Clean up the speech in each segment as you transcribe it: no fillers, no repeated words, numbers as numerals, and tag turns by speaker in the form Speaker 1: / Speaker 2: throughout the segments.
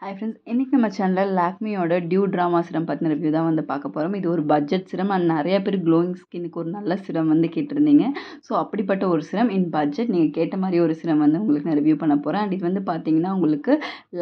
Speaker 1: Hi friends, இன்றைக்கி நம்ம சேனலில் லாக்மியோட டியூ ட்ராமா சிரம் பற்றின ரிவ்யூ தான் வந்து பார்க்க போகிறோம். இது ஒரு பட்ஜெட் சிரம் அண்ட் நிறைய பேர் க்ளோயிங் ஸ்கின்னுக்கு ஒரு நல்ல சிரம் வந்து கேட்டிருந்தீங்க. ஸோ அப்படிப்பட்ட ஒரு சிரம் இன் பட்ஜெட் நீங்கள் கேட்ட மாதிரி ஒரு சிரம் வந்து உங்களுக்கு நான் ரிவ்யூ பண்ண போகிறேன். அண்ட் இது வந்து பார்த்தீங்கன்னா உங்களுக்கு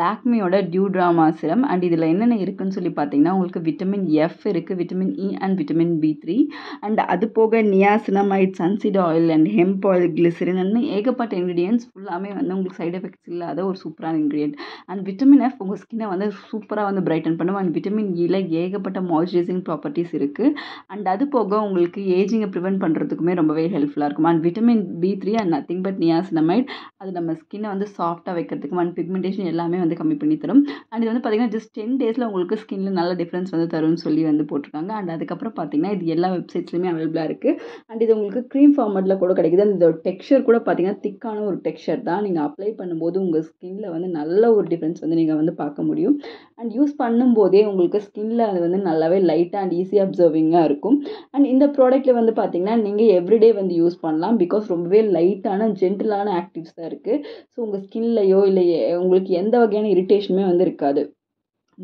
Speaker 1: லாக்மியோட டியூ ட்ராமா சிரம். அண்ட் இதில் என்னென்ன இருக்குதுன்னு சொல்லி பார்த்தீங்கன்னா உங்களுக்கு விட்டமின் எஃப் இருக்குது, vitamin E and vitamin B3. And அது போக niacinamide, sunseed oil and hemp oil, glycerin ஏகப்பட்ட இன்க்ரீடியன்ஸ் ஃபுல்லாமே வந்து உங்களுக்கு சைட் எஃபெக்ட்ஸ் இல்லாத ஒரு சூப்பரான இன்க்ரீடியன்ட். அண்ட் விட்டமின் எஃப் உங்கள் ஸ்கின்னை வந்து சூப்பராக வந்து பிரைட்டன் பண்ணும். அண்ட் விட்டமின் இல ஏகப்பட்ட மாய்ஸ்சரைசிங் ப்ராப்பர்ட்டிஸ் இருக்குது. அண்ட் அது போக உங்களுக்கு ஏஜிங்கை ப்ரிவென்ட் பண்ணுறதுக்குமே ரொம்பவே ஹெல்ப்ஃபுல்லாக இருக்கும். And vitamin B3 and nothing but niacinamide அது நம்ம ஸ்கின்னை வந்து சாஃப்டாக வைக்கிறதுக்கும் அண்ட் பிக்மெண்டேஷன் எல்லாமே வந்து கம்மி பண்ணி தரும். அண்ட் இது வந்து பார்த்திங்கன்னா ஜஸ்ட் 10 டேஸில் உங்களுக்கு ஸ்கின்னில் நல்ல டிஃப்ரென்ஸ் வந்து தரும்னு சொல்லி வந்து போட்டிருக்காங்க. அண்ட் அதுக்கப்புறம் பார்த்திங்கன்னா இது எல்லா வெப்சைட்ஸ்லையுமே அவைலபிளாக இருக்குது. அண்ட் இது உங்களுக்கு க்ரீம் ஃபார்மேட்டில் கூட கிடைக்குது. அந்த டெக்ஸ்சர் கூட பார்த்திங்கன்னா திக்கான ஒரு டெக்ஸ்சர் தான். நீங்கள் அப்ளை பண்ணும்போது உங்கள் ஸ்கின்னில் வந்து நல்ல ஒரு டிஃப்ரென்ஸ் வந்து நீங்கள் வந்து பார்க்க முடியும். அண்ட் யூஸ் பண்ணும்போதே உங்களுக்கு ஸ்கின்னில் அது வந்து நல்லாவே லைட்டாக அண்ட் ஈஸியாக அப்சர்விங்காக இருக்கும். அண்ட் இந்த ப்ராடக்ட்டில் வந்து பார்த்திங்கன்னா நீங்கள் எவ்ரிடே வந்து யூஸ் பண்ணலாம். பிகாஸ் ரொம்பவே லைட்டான ஜென்டிலான ஆக்டிவ்ஸ் தான் இருக்குது. ஸோ உங்கள் ஸ்கின்லையோ இல்லை உங்களுக்கு எந்த வகையான இரிட்டேஷனுமே வந்து இருக்காது.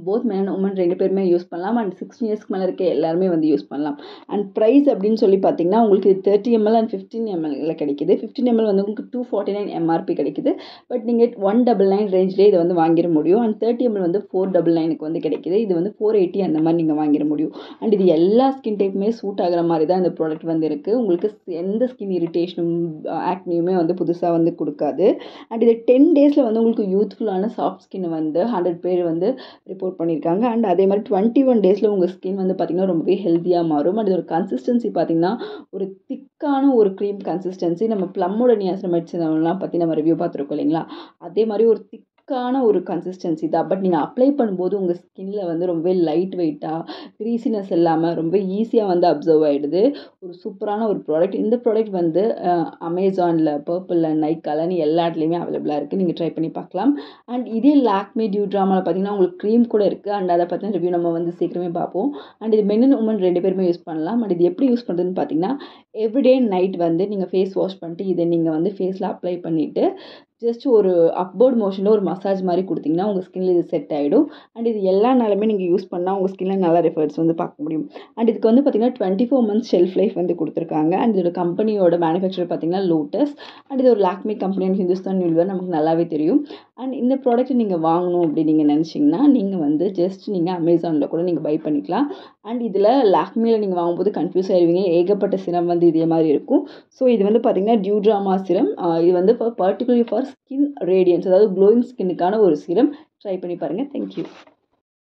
Speaker 1: போத் மேன் அண்ட் உமன் 2 பேருமே யூஸ் பண்ணலாம். அண்ட் 16 இயர்ஸ்க்கு மேலே இருக்க எல்லாருமே வந்து யூஸ் பண்ணலாம். அண்ட் ப்ரைஸ் அப்படின்னு சொல்லி பார்த்தீங்கன்னா உங்களுக்கு 30 ml அண்ட் 15 ml கிடைக்குது. 15 ml வந்து உங்களுக்கு 249 MRP கிடைக்குது. பட் நீங்கள் 199 ரேஞ்சிலே இதை வந்து வாங்கிட முடியும். அண்ட் 30 ml வந்து 499க்கு வந்து கிடைக்குது. இது வந்து 480 அந்த மாதிரி நீங்கள் வாங்கிட முடியும். அண்ட் இது எல்லா ஸ்கின் டைப்புமே சூட் ஆகிற மாதிரி தான் இந்த ப்ராடக்ட் வந்து இருக்குது. உங்களுக்கு எந்த ஸ்கின் இரிட்டேஷனும் ஆக்னியுமே வந்து புதுசாக வந்து கொடுக்காது. அண்ட் இது 10 டேஸில் வந்து உங்களுக்கு யூத்ஃபுல்லான சாஃப்ட் ஸ்கின் வந்து 100 பேர் வந்து ரிப்போர்ட் பண்ணியிருக்காங்க. அண்ட் அதே மாதிரி 21 டேஸில் உங்கள் ஸ்கின் வந்து பார்த்திங்கன்னா ரொம்பவே ஹெல்த்தியாக மாறும். அண்ட் ஒரு கன்சிஸ்டன்சி பார்த்திங்கன்னா ஒரு திக்கான ஒரு க்ரீம் கன்சிஸ்டன்சி. நம்ம ப்ளம்மோட நியாசினமைட் சிரம்லாம் பற்றி நம்ம ரிவ்யூ பார்த்துருக்கோம் இல்லைங்களா, அதே மாதிரி ஒரு திக்கான ஒரு கன்சிஸ்டன்சி தான். பட் நீங்கள் அப்ளை பண்ணும்போது உங்கள் ஸ்கின்னில் வந்து ரொம்பவே லைட் வெயிட்டாக க்ரீசினஸ் இல்லாமல் ரொம்ப ஈஸியாக வந்து அப்சர்வ் ஆகிடுது. ஒரு சூப்பரான ஒரு ப்ராடக்ட். இந்த ப்ராடக்ட் வந்து அமேசானில், பர்பிளில், நைக்காலன்னு எல்லா இடத்துலையுமே அவைலபிளாக இருக்குது. நீங்கள் ட்ரை பண்ணி பார்க்கலாம். அண்ட் இதே லாக்மி டியூ ட்ராமாவில் பார்த்திங்கன்னா உங்களுக்கு க்ரீம் கூட இருக்குது. அண்ட் அதை பற்றின ரிவ்யூ நம்ம வந்து சீக்கிரமே பார்ப்போம். அண்ட் இது மென் அண்ட் உமன் 2 பேருமே யூஸ் பண்ணலாம். அண்ட் இது எப்படி யூஸ் பண்ணுறதுன்னு பார்த்தீங்கன்னா எவ்ரிடே நைட் வந்து நீங்கள் ஃபேஸ் வாஷ் பண்ணிட்டு இதை நீங்கள் வந்து ஃபேஸில் அப்ளை பண்ணிவிட்டு ஜஸ்ட் ஒரு அப்வர்ட் மோஷனில் ஒரு மசாஜ் மாதிரி கொடுத்தீங்கன்னா உங்கள் ஸ்கின்னில் இது செட் ஆகிடும். அண்ட் இது எல்லா நாளுமே நீங்கள் யூஸ் பண்ணால் உங்கள் ஸ்கின்னில் நல்ல ரிசல்ட்ஸ் வந்து பார்க்க முடியும். அண்ட் இதுக்கு வந்து பார்த்திங்கன்னா 24 months ஷெல்ஃப் லைஃப் வந்து கொடுத்துருக்காங்க. அண்ட் இதோட கம்பெனியோட மேனுஃபேக்சர் பார்த்திங்கன்னா லோட்டஸ். அண்ட் இது ஒரு லாக்மி கம்பெனி அண்ட் ஹிந்துஸ்தான் யூனிவர் நமக்கு நல்லாவே தெரியும். அண்ட் இந்த ப்ராடக்ட்டை நீங்கள் வாங்கணும் அப்படின்னு நீங்கள் நினச்சிங்கன்னா நீங்கள் வந்து ஜஸ்ட் நீங்கள் அமேசானில் கூட நீங்கள் பை பண்ணிக்கலாம். அண்ட் இதில் லாக்மியில் நீங்கள் வாங்கும்போது கன்ஃபியூஸ் ஆகிடுவீங்க. ஏகப்பட்ட சிரம் வந்து இதே மாதிரி இருக்கும். ஸோ இது வந்து பார்த்திங்கன்னா டியூ ட்ராமா சிரம். இது வந்து பர்டிகுலர்லி ஃபார் ஸ்கின் ரேடியன்ஸ், அதாவது க்ளோயிங் ஸ்கின்னுக்கான ஒரு சிரம். ட்ரை பண்ணி பாருங்கள். தேங்க்யூ.